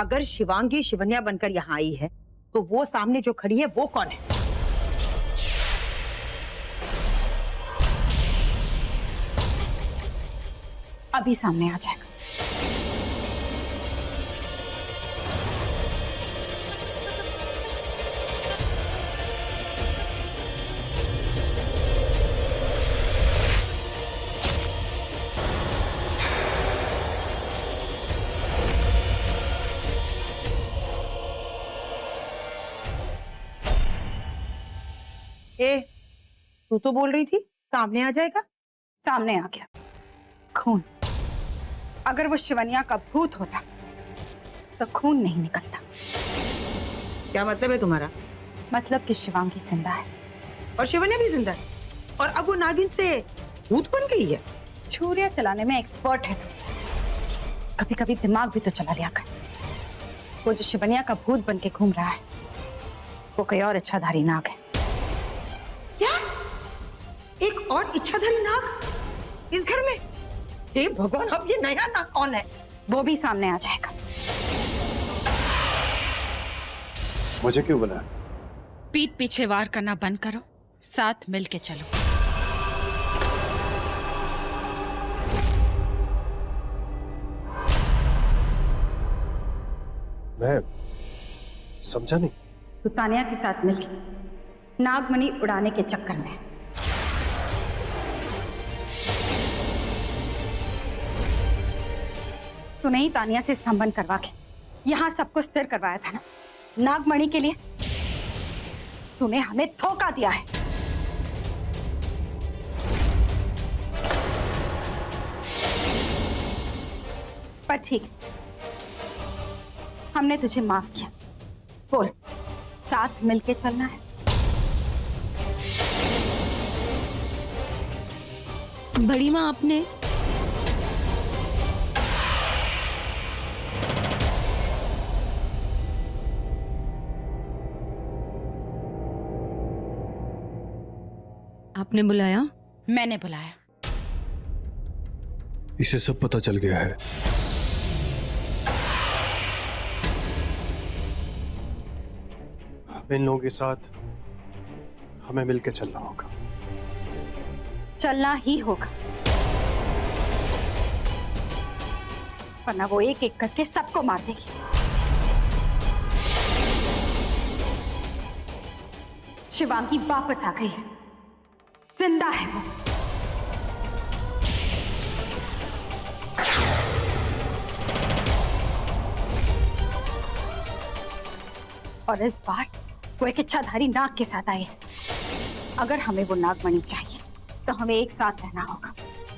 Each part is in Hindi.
अगर शिवांगी शिवन्या बनकर यहाँ आई है तो वो सामने जो खड़ी है वो कौन है? अभी सामने आ जाएगा। तू तो बोल रही थी सामने आ जाएगा। सामने आ गया। खून। अगर वो शिवन्या का भूत होता तो खून नहीं निकलता। क्या मतलब है तुम्हारा? मतलब कि शिवांगी जिंदा है और शिवन्या भी जिंदा है और अब वो नागिन से भूत बन गई है। छुरियां चलाने में एक्सपर्ट है तू। कभी कभी दिमाग भी तो चला लिया कर। वो जो शिवन्या का भूत बन के घूम रहा है वो कोई और इच्छाधारी नाग है। क्या? एक और इच्छाधारी नाग इस घर में? हे भगवान, अब ये नया नाग कौन है? वो भी सामने आ जाएगा। मुझे क्यों बुलाया? पीठ पीछे वार करना बंद करो, साथ मिलके चलो। मैं समझा नहीं। तो तानिया के साथ मिलके नागमणि उड़ाने के चक्कर में तूने ही तानिया से स्तंभन करवा के यहां सबको स्थिर करवाया था ना। नागमणि के लिए तूने हमें धोखा दिया है। पर ठीक, हमने तुझे माफ किया। बोल, साथ मिलके चलना है? बड़ी माँ, आपने आपने बुलाया? मैंने बुलाया। इसे सब पता चल गया है। इन लोगों के साथ हमें मिलकर चलना होगा। चलना ही होगा, वरना वो एक एक करके सबको मार देगी। शिवांगी वापस आ गई है, जिंदा है वो। और इस बार वो एक इच्छाधारी नाग के साथ आई है। अगर हमें वो नागमणि चाहिए तो हमें एक साथ रहना होगा,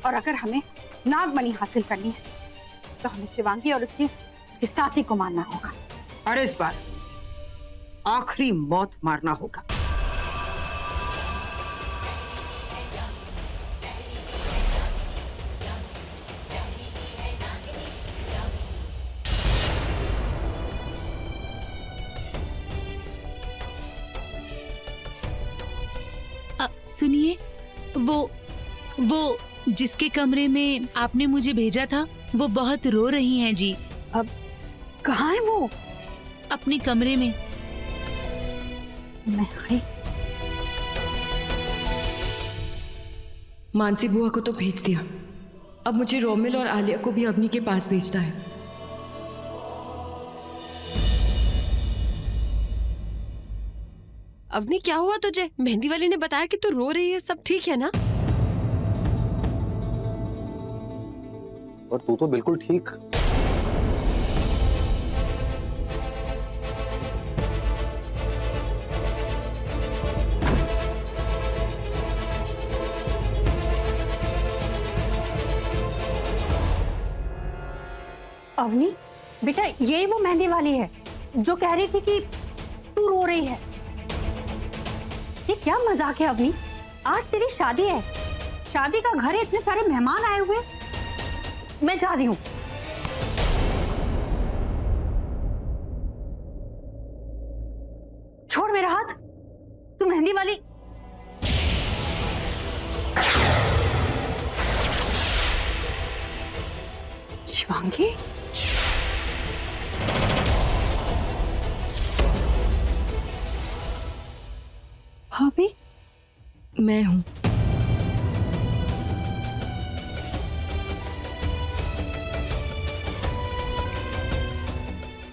और अगर हमें नागमणि हासिल करनी है तो हमें शिवांगी और उसके साथी को मारना होगा। और इस बार आखिरी मौत मारना होगा। सुनिए, वो जिसके कमरे में आपने मुझे भेजा था वो बहुत रो रही हैं जी। अब कहाँ है वो? अपने कमरे में। मैं आई। मानसी बुआ को तो भेज दिया, अब मुझे रोमिल और आलिया को भी अवनी के पास भेजना है। अवनी, क्या हुआ तुझे? मेहंदी वाली ने बताया कि तू रो रही है, सब ठीक है ना? और तू तो बिल्कुल ठीक। अवनी बेटा, ये वो मेहंदी वाली है जो कह रही थी कि तू रो रही है। ये क्या मजाक है अवनी? आज तेरी शादी है, शादी का घर है, इतने सारे मेहमान आए हुए। मैं जा रही हूं। छोड़ मेरा हाथ। तू मेहंदी वाली। शिवांगी? मैं हूँ।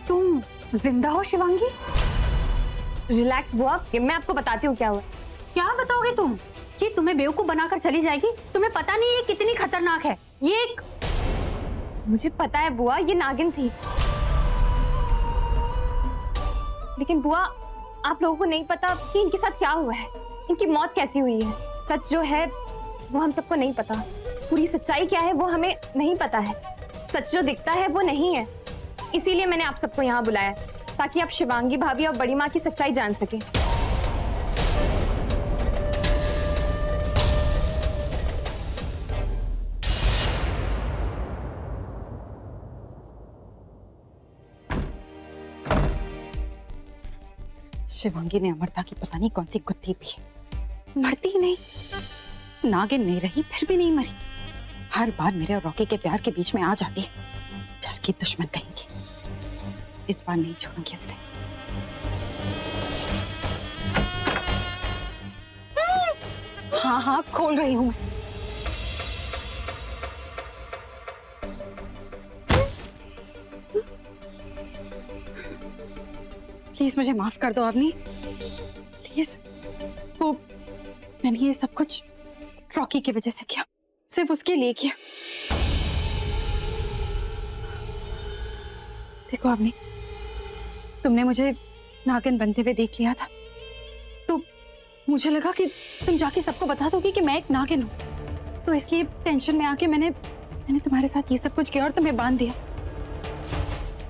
तुम जिंदा हो शिवांगी? रिलैक्स बुआ, मैं आपको बताती हूँ क्या हुआ। क्या बताओगे तुम? ये तुम्हें बेवकूफ बनाकर चली जाएगी? तुम्हें पता नहीं ये कितनी खतरनाक है। ये एक... मुझे पता है बुआ, ये नागिन थी, लेकिन बुआ आप लोगों को नहीं पता कि इनके साथ क्या हुआ है, इनकी मौत कैसी हुई है। सच जो है वो हम सबको नहीं पता, पूरी सच्चाई क्या है वो हमें नहीं पता है। सच जो दिखता है वो नहीं है, इसीलिए मैंने आप सबको यहाँ बुलाया ताकि आप शिवांगी भाभी और बड़ी माँ की सच्चाई जान सके। शिवांगी ने अमृता की पता नहीं कौन सी गुत्थी पी है। मरती ही नहीं, नागिन नहीं रही फिर भी नहीं मरी। हर बार मेरे और रॉकी के प्यार के बीच में आ जाती है। प्यार की दुश्मन कहेंगी। इस बार नहीं छोड़ूंगी उसे। हाँ हाँ खोल रही हूं मैं। प्लीज मुझे माफ कर दो अवनी, प्लीज। वो मैंने ये सब कुछ रॉकी की वजह से किया, सिर्फ उसके लिए किया। देखो अवनी, तुमने मुझे नागिन बनते हुए देख लिया था तो मुझे लगा कि तुम जाके सबको बता दोगी कि मैं एक नागिन हूं, तो इसलिए टेंशन में आके मैंने तुम्हारे साथ ये सब कुछ किया और तुम्हें बांध दिया।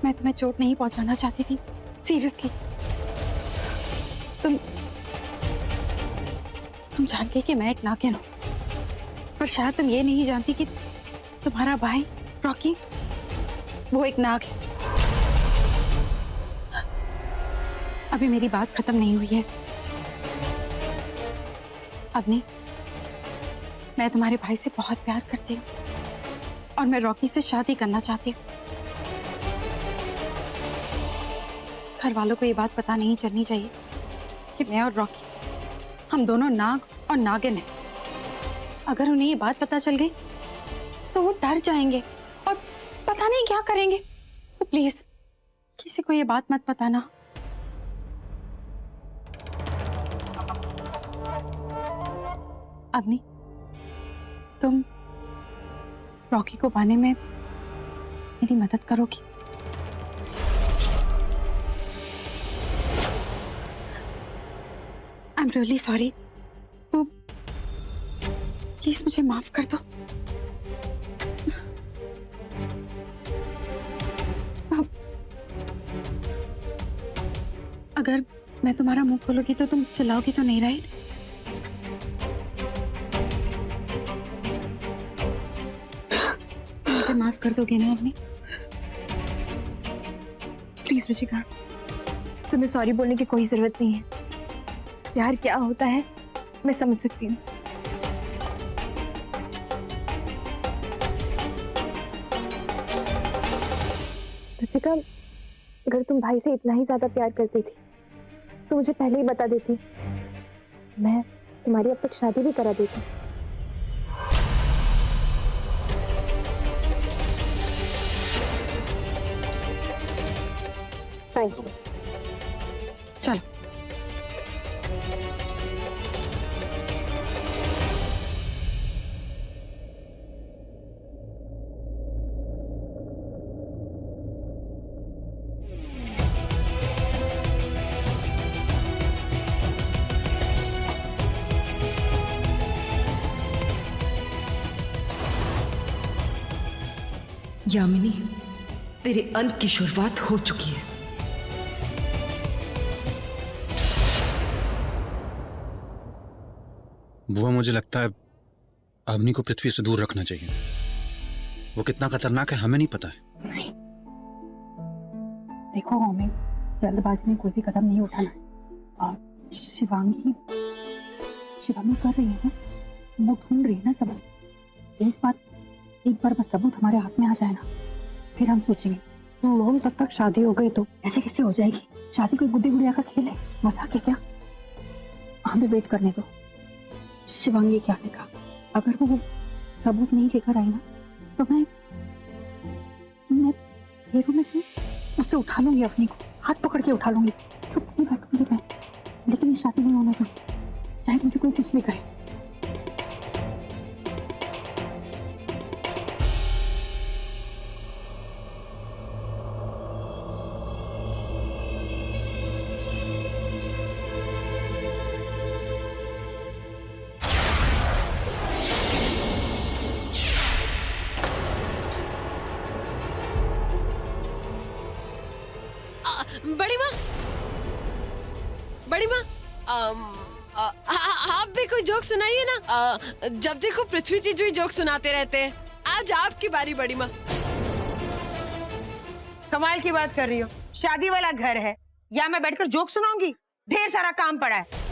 मैं तुम्हें चोट नहीं पहुंचाना चाहती थी, सीरियसली। तुम जान गई कि मैं एक नागिन हूं, पर शायद तुम ये नहीं जानती कि तुम्हारा भाई रॉकी वो एक नाग है। अभी मेरी बात खत्म नहीं हुई है। अवनी, मैं तुम्हारे भाई से बहुत प्यार करती हूँ और मैं रॉकी से शादी करना चाहती हूँ। घर वालों को ये बात पता नहीं चलनी चाहिए कि मैं और रॉकी हम दोनों नाग और नागिन हैं। अगर उन्हें ये बात पता चल गई तो वो डर जाएंगे और पता नहीं क्या करेंगे। तो प्लीज किसी को ये बात मत बताना। अवनी, तुम रॉकी को पाने में मेरी मदद करोगी? I am really sorry. वो प्लीज मुझे माफ कर दो। अगर मैं तुम्हारा मुंह खोलूंगी तो तुम चिल्लाओगी तो नहीं, राइट? मुझे माफ कर दोगे ना अवनी? प्लीज मुझे कहा। तुम्हें सॉरी बोलने की कोई जरूरत नहीं है। प्यार क्या होता है मैं समझ सकती हूँ। रुचिका, अगर तुम भाई से इतना ही ज्यादा प्यार करती थी तो मुझे पहले ही बता देती, मैं तुम्हारी अब तक शादी भी करा देती। Thank you. चलो। यामिनी, तेरे अंत की शुरुआत हो चुकी है। बुआ, मुझे लगता है अवनी को पृथ्वी से दूर रखना चाहिए। वो कितना खतरनाक है हमें नहीं पता है। नहीं, देखो हमें जल्दबाजी में कोई भी कदम नहीं उठाना है। और शिवांगी कर रही है ना, वो ढूंढ रही है ना सबूत। एक बार बस सबूत हमारे हाथ में आ जाए ना, फिर हम सोचेंगे। लॉन्ग तक शादी हो गई तो ऐसे कैसे हो जाएगी? शादी कोई गुड्डी गुड़िया का खेल है, मजाक है क्या? हमें वेट करने दो। शिवांगी क्या ने कहा, अगर वो सबूत नहीं लेकर आई ना तो मैं पैरों में से उससे उठा लूंगी, अवनी को हाथ पकड़ के उठा लूंगी, चुप नहीं बैठूंगी मैं, लेकिन ये शादी नहीं होने दूंगी, चाहे मुझे कोई कुछ भी करे। बड़ी माँ आप भी कोई जोक सुनाइए ना। जब देखो पृथ्वी जी जो ही जोक सुनाते रहते हैं। आज आपकी बारी बड़ी माँ। कमाल की बात कर रही हो, शादी वाला घर है या मैं बैठकर जोक सुनाऊंगी? ढेर सारा काम पड़ा है।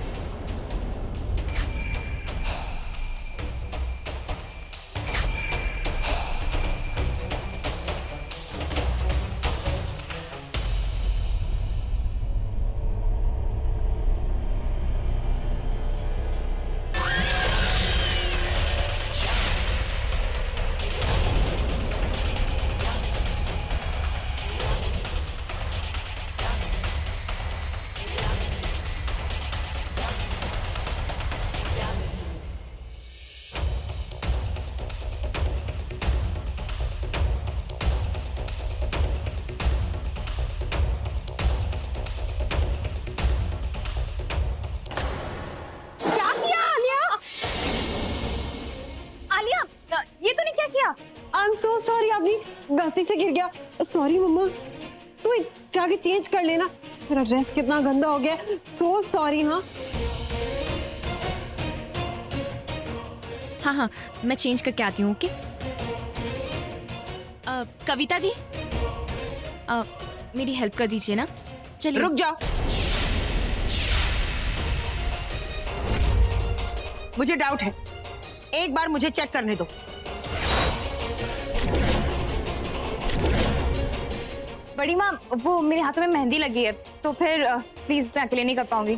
आई एम सो सॉरी, आपने गलती से गिर गया। सॉरी मम्मा, तू जाके चेंज कर लेना, मेरा ड्रेस कितना गंदा हो गया। So sorry. हाँ हाँ, मैं चेंज करके आती हूँ। ओके कविता दी, मेरी हेल्प कर दीजिए ना। चलिए रुक जाओ, मुझे डाउट है, एक बार मुझे चेक करने दो। बड़ी माँ, वो मेरे हाथों में मेहंदी लगी है, तो फिर प्लीज मैं अकेले नहीं कर पाऊंगी।